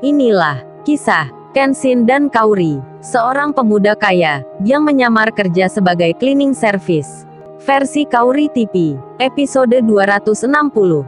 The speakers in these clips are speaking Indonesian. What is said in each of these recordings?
Inilah kisah Kenshin dan Kaori, seorang pemuda kaya yang menyamar kerja sebagai cleaning service. Versi Kaori TV, episode 260.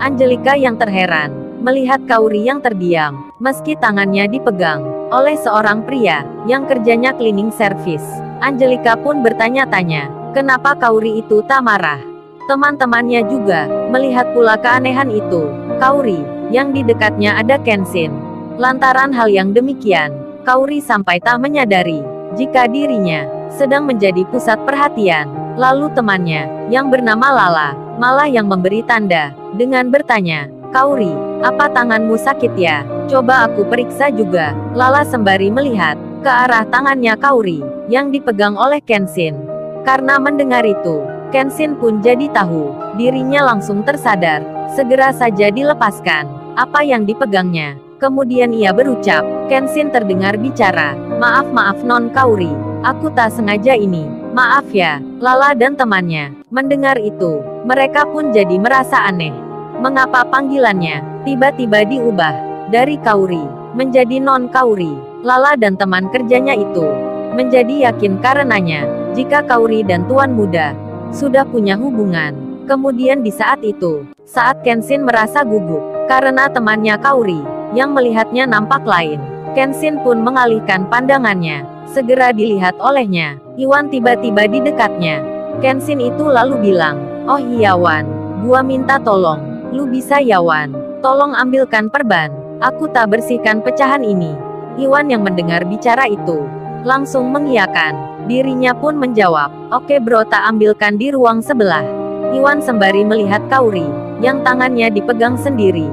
Angelika yang terheran melihat Kaori yang terdiam, meski tangannya dipegang oleh seorang pria yang kerjanya cleaning service. Angelika pun bertanya-tanya, kenapa Kaori itu tak marah. Teman-temannya juga melihat pula keanehan itu. Kaori, yang di dekatnya ada Kenshin. Lantaran hal yang demikian, Kaori sampai tak menyadari jika dirinya sedang menjadi pusat perhatian. Lalu temannya, yang bernama Lala, malah yang memberi tanda dengan bertanya, "Kaori, apa tanganmu sakit ya? Coba aku periksa juga." Lala sembari melihat ke arah tangannya Kaori yang dipegang oleh Kenshin. Karena mendengar itu, Kenshin pun jadi tahu, dirinya langsung tersadar, segera saja dilepaskan apa yang dipegangnya. Kemudian ia berucap, Kenshin terdengar bicara, "Maaf non Kaori, aku tak sengaja ini, maaf ya." Lala dan temannya mendengar itu, mereka pun jadi merasa aneh. Mengapa panggilannya tiba-tiba diubah dari Kaori menjadi non Kaori? Lala dan teman kerjanya itu menjadi yakin karenanya, jika Kaori dan tuan muda sudah punya hubungan. Kemudian di saat itu, saat Kenshin merasa gugup karena temannya Kaori yang melihatnya nampak lain, Kenshin pun mengalihkan pandangannya. Segera dilihat olehnya, Iwan tiba-tiba di dekatnya. Kenshin itu lalu bilang, "Oh iya Wan, gua minta tolong. Lu bisa ya Wan, tolong ambilkan perban. Aku tak bersihkan pecahan ini." Iwan yang mendengar bicara itu langsung mengiyakan. Dirinya pun menjawab, "Oke bro, tak ambilkan di ruang sebelah." Iwan sembari melihat Kaori yang tangannya dipegang sendiri.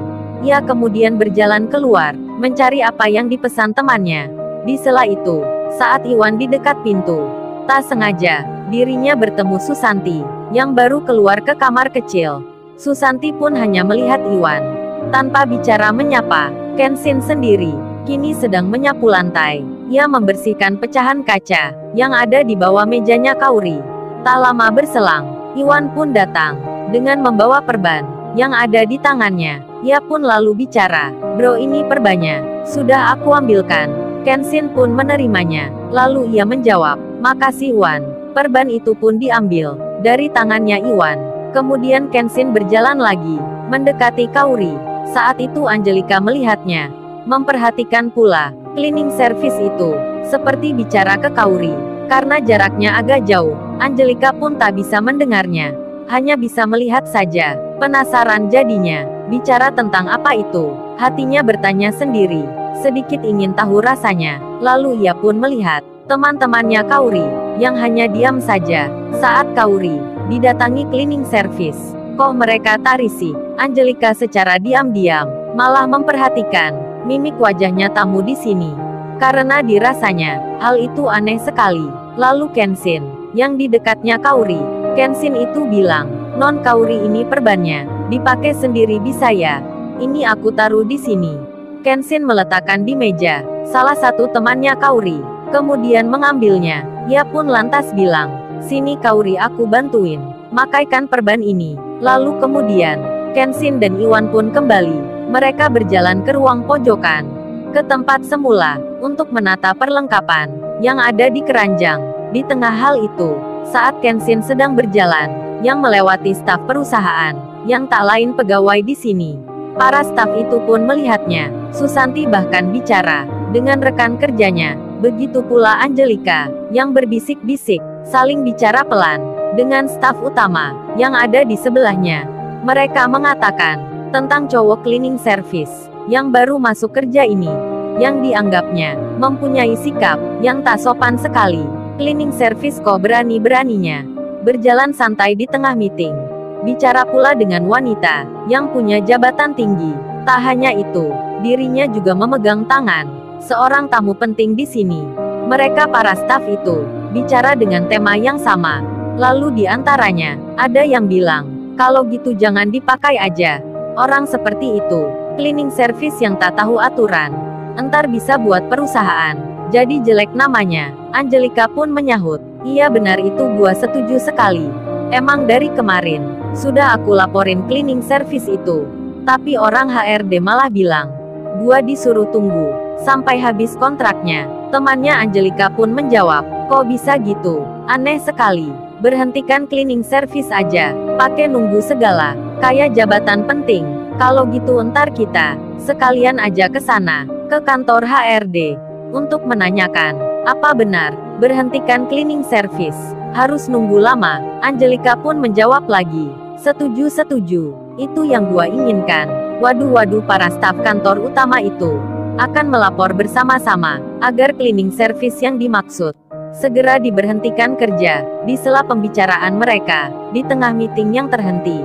Ia kemudian berjalan keluar, mencari apa yang dipesan temannya. Di sela itu, saat Iwan di dekat pintu, tak sengaja, dirinya bertemu Susanti, yang baru keluar ke kamar kecil. Susanti pun hanya melihat Iwan, tanpa bicara menyapa. Kenshin sendiri, kini sedang menyapu lantai. Ia membersihkan pecahan kaca, yang ada di bawah mejanya Kaori. Tak lama berselang, Iwan pun datang, dengan membawa perban, yang ada di tangannya. Ia pun lalu bicara, "Bro, ini perbannya, sudah aku ambilkan." Kenshin pun menerimanya, lalu ia menjawab, "Makasih Wan." Perban itu pun diambil dari tangannya Iwan. Kemudian Kenshin berjalan lagi, mendekati Kaori. Saat itu Angelika melihatnya, memperhatikan pula cleaning service itu, seperti bicara ke Kaori. Karena jaraknya agak jauh, Angelika pun tak bisa mendengarnya, hanya bisa melihat saja. Penasaran jadinya, bicara tentang apa itu? Hatinya bertanya sendiri, sedikit ingin tahu rasanya. Lalu ia pun melihat teman-temannya Kaori, yang hanya diam saja saat Kaori didatangi cleaning service. Kok mereka tak risih? Angelika secara diam-diam malah memperhatikan mimik wajahnya tamu di sini. Karena dirasanya, hal itu aneh sekali. Lalu Kenshin, yang di dekatnya Kaori, Kenshin itu bilang, "Non Kaori, ini perbannya, dipakai sendiri bisa ya? Ini aku taruh di sini." Kenshin meletakkan di meja, salah satu temannya Kaori, kemudian mengambilnya. Ia pun lantas bilang, "Sini Kaori, aku bantuin makaikan perban ini." Lalu kemudian, Kenshin dan Iwan pun kembali. Mereka berjalan ke ruang pojokan, ke tempat semula, untuk menata perlengkapan yang ada di keranjang. Di tengah hal itu, saat Kenshin sedang berjalan, yang melewati staf perusahaan, yang tak lain pegawai di sini. Para staf itu pun melihatnya. Susanti bahkan bicara dengan rekan kerjanya. Begitu pula Angelika, yang berbisik-bisik, saling bicara pelan dengan staf utama, yang ada di sebelahnya. Mereka mengatakan tentang cowok cleaning service, yang baru masuk kerja ini, yang dianggapnya mempunyai sikap yang tak sopan sekali. Cleaning service kok berani-beraninya berjalan santai di tengah meeting. Bicara pula dengan wanita yang punya jabatan tinggi. Tak hanya itu, dirinya juga memegang tangan seorang tamu penting di sini. Mereka para staf itu bicara dengan tema yang sama. Lalu di antaranya ada yang bilang, "Kalau gitu jangan dipakai aja. Orang seperti itu, cleaning service yang tak tahu aturan, entar bisa buat perusahaan jadi jelek namanya." Angelika pun menyahut, "Iya benar itu, gua setuju sekali. Emang dari kemarin sudah aku laporin cleaning service itu, tapi orang HRD malah bilang Gua disuruh tunggu sampai habis kontraknya. Temannya Angelika pun menjawab, kok bisa gitu? Aneh sekali. Berhentikan cleaning service aja, pakai nunggu segala, kayak jabatan penting. Kalau gitu ntar kita sekalian aja ke sana, ke kantor HRD, untuk menanyakan, apa benar berhentikan cleaning service harus nunggu lama? Angelika pun menjawab lagi, setuju, itu yang gua inginkan. Waduh, para staf kantor utama itu akan melapor bersama-sama agar cleaning service yang dimaksud segera diberhentikan kerja. Di sela pembicaraan mereka, di tengah meeting yang terhenti,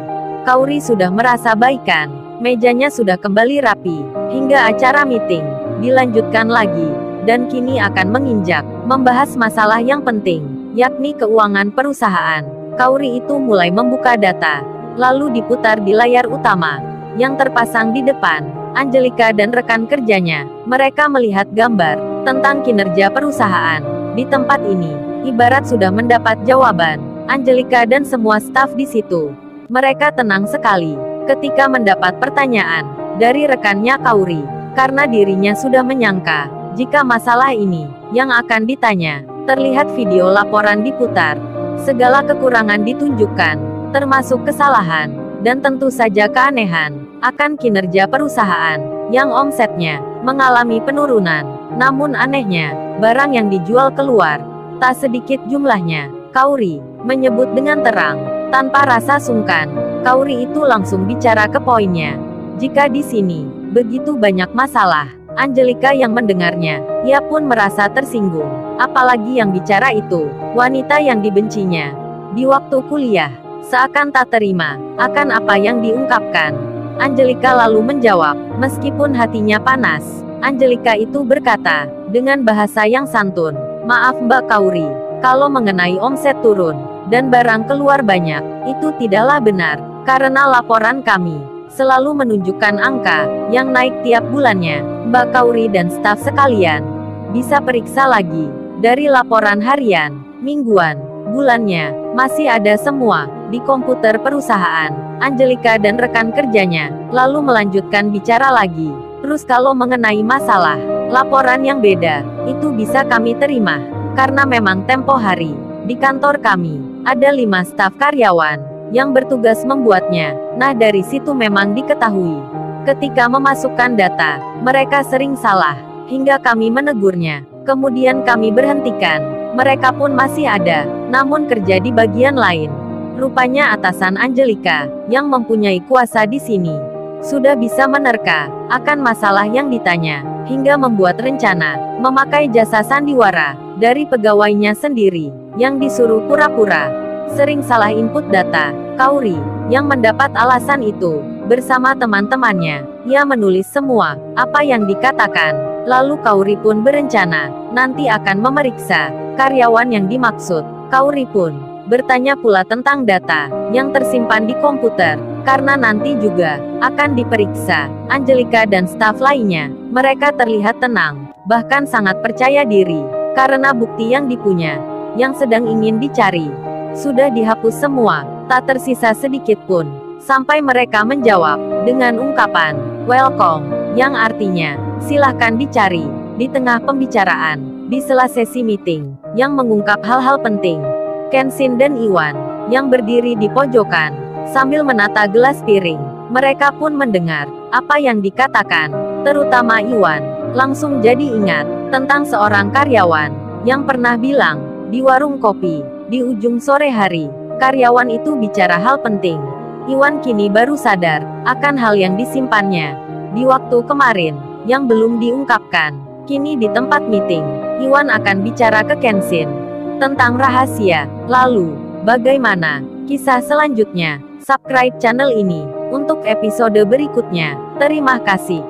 Kauri sudah merasa baikan. Mejanya sudah kembali rapi, hingga acara meeting dilanjutkan lagi, dan kini akan menginjak membahas masalah yang penting, yakni keuangan perusahaan. Kauri itu mulai membuka data, lalu diputar di layar utama yang terpasang di depan Angelika dan rekan kerjanya. Mereka melihat gambar tentang kinerja perusahaan di tempat ini. Ibarat sudah mendapat jawaban. Angelika dan semua staf di situ, mereka tenang sekali ketika mendapat pertanyaan dari rekannya Kauri, karena dirinya sudah menyangka jika masalah ini yang akan ditanya. Terlihat video laporan diputar, segala kekurangan ditunjukkan, termasuk kesalahan dan tentu saja keanehan akan kinerja perusahaan yang omsetnya mengalami penurunan. Namun anehnya, barang yang dijual keluar tak sedikit jumlahnya. Kauri menyebut dengan terang, tanpa rasa sungkan. Kauri itu langsung bicara ke poinnya. Jika di sini begitu banyak masalah, Angelika yang mendengarnya, ia pun merasa tersinggung. Apalagi yang bicara itu wanita yang dibencinya di waktu kuliah, seakan tak terima akan apa yang diungkapkan. Angelika lalu menjawab, meskipun hatinya panas. Angelika itu berkata dengan bahasa yang santun, maaf Mbak Kauri, kalau mengenai omset turun dan barang keluar banyak, itu tidaklah benar, karena laporan kami selalu menunjukkan angka yang naik tiap bulannya. Mbak Kauri dan staf sekalian bisa periksa lagi dari laporan harian, mingguan, bulannya, masih ada semua di komputer perusahaan. Angelika dan rekan kerjanya lalu melanjutkan bicara lagi. Terus kalau mengenai masalah laporan yang beda, itu bisa kami terima, karena memang tempo hari di kantor kami ada 5 staf karyawan yang bertugas membuatnya. Nah dari situ memang diketahui ketika memasukkan data, mereka sering salah, hingga kami menegurnya. Kemudian kami berhentikan. Mereka pun masih ada, namun kerja di bagian lain. Rupanya atasan Angelika, yang mempunyai kuasa di sini, sudah bisa menerka akan masalah yang ditanya, hingga membuat rencana memakai jasa sandiwara dari pegawainya sendiri, yang disuruh pura-pura sering salah input data. Kauri, yang mendapat alasan itu, bersama teman-temannya, ia menulis semua apa yang dikatakan. Lalu Kauri pun berencana nanti akan memeriksa karyawan yang dimaksud. Kauri pun bertanya pula tentang data yang tersimpan di komputer, karena nanti juga akan diperiksa. Angelika dan staf lainnya, mereka terlihat tenang, bahkan sangat percaya diri, karena bukti yang dipunya, yang sedang ingin dicari, sudah dihapus semua, tak tersisa sedikit pun, sampai mereka menjawab dengan ungkapan welcome, yang artinya silahkan dicari. Di tengah pembicaraan, di sela sesi meeting yang mengungkap hal-hal penting, Kenshin dan Iwan yang berdiri di pojokan sambil menata gelas piring, mereka pun mendengar apa yang dikatakan. Terutama Iwan langsung jadi ingat tentang seorang karyawan yang pernah bilang di warung kopi di ujung sore hari, karyawan itu bicara hal penting. Iwan kini baru sadar akan hal yang disimpannya di waktu kemarin yang belum diungkapkan. Kini di tempat meeting, Iwan akan bicara ke Kenshin tentang rahasia. Lalu, bagaimana kisah selanjutnya? Subscribe channel ini untuk episode berikutnya. Terima kasih.